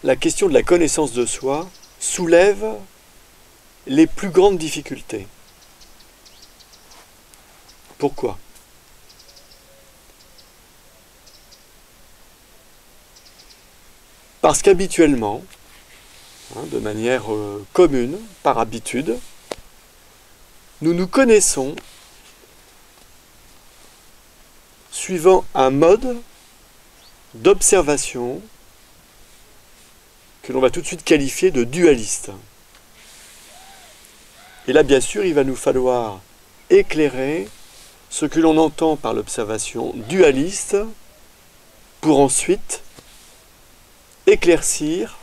la question de la connaissance de soi soulève les plus grandes difficultés. Pourquoi ? Parce qu'habituellement, de manière commune, par habitude, nous nous connaissons suivant un mode d'observation que l'on va tout de suite qualifier de dualiste. Et là, bien sûr, il va nous falloir éclairer ce que l'on entend par l'observation dualiste pour ensuite éclaircir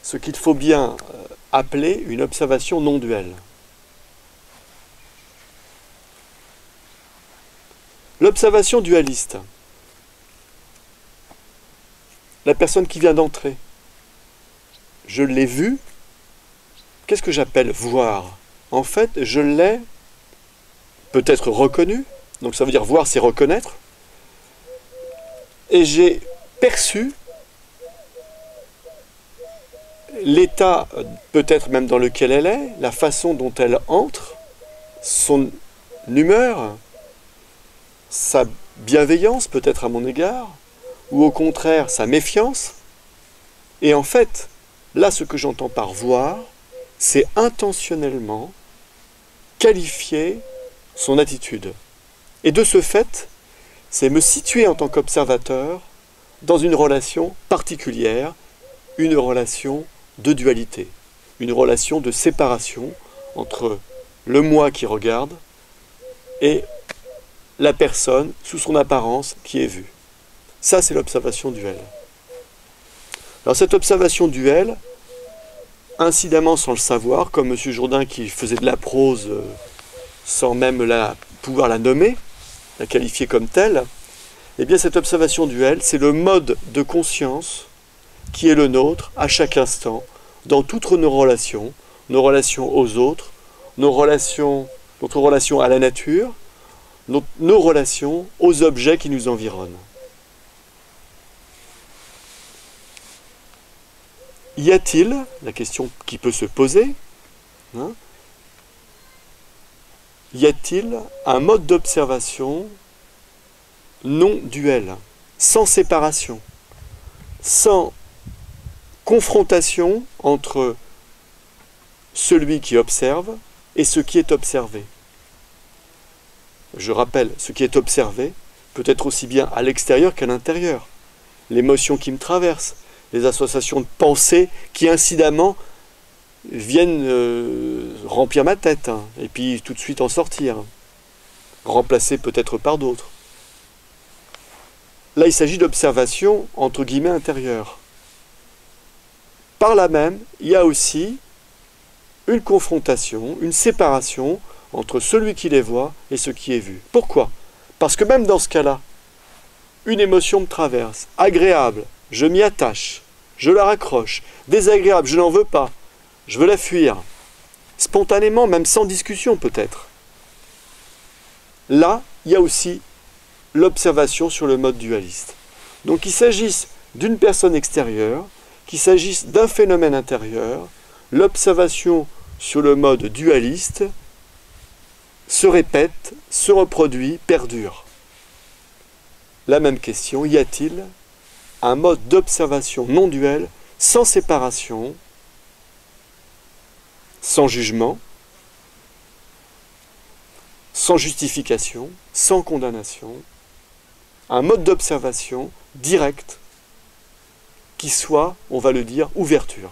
ce qu'il faut bien appeler une observation non duelle. L'observation dualiste, la personne qui vient d'entrer, je l'ai vue, qu'est-ce que j'appelle voir ? En fait, je l'ai peut-être reconnu, donc ça veut dire voir, c'est reconnaître, et j'ai perçu l'état peut-être même dans lequel elle est, la façon dont elle entre, son humeur, sa bienveillance peut-être à mon égard, ou au contraire sa méfiance. Et en fait, là ce que j'entends par voir, c'est intentionnellement qualifier son attitude. Et de ce fait, c'est me situer en tant qu'observateur dans une relation particulière, une relation de dualité, une relation de séparation entre le moi qui regarde et la personne sous son apparence qui est vue. Ça, c'est l'observation duelle. Alors cette observation duelle, incidemment sans le savoir, comme M. Jourdain qui faisait de la prose sans même pouvoir la nommer, la qualifier comme telle, eh bien cette observation duelle, c'est le mode de conscience qui est le nôtre à chaque instant, dans toutes nos relations aux autres, notre relation à la nature, nos relations aux objets qui nous environnent. Y a-t-il, la question qui peut se poser, y a-t-il un mode d'observation non duel, sans séparation, sans confrontation entre celui qui observe et ce qui est observé? Je rappelle, ce qui est observé peut être aussi bien à l'extérieur qu'à l'intérieur. L'émotion qui me traverse, les associations de pensée qui incidemment viennent remplir ma tête, et puis tout de suite en sortir, remplacées peut-être par d'autres. Là, il s'agit d'observation entre guillemets intérieure. Par là même, il y a aussi une confrontation, une séparation entre celui qui les voit et ce qui est vu. Pourquoi ? Parce que même dans ce cas-là, une émotion me traverse, agréable, je m'y attache, je la raccroche, désagréable, je n'en veux pas, je veux la fuir, spontanément, même sans discussion peut-être. Là, il y a aussi l'observation sur le mode dualiste. Donc qu'il s'agisse d'une personne extérieure, qu'il s'agisse d'un phénomène intérieur, l'observation sur le mode dualiste se répète, se reproduit, perdure. La même question, y a-t-il un mode d'observation non duel, sans séparation, sans jugement, sans justification, sans condamnation, un mode d'observation direct qui soit, on va le dire, ouverture.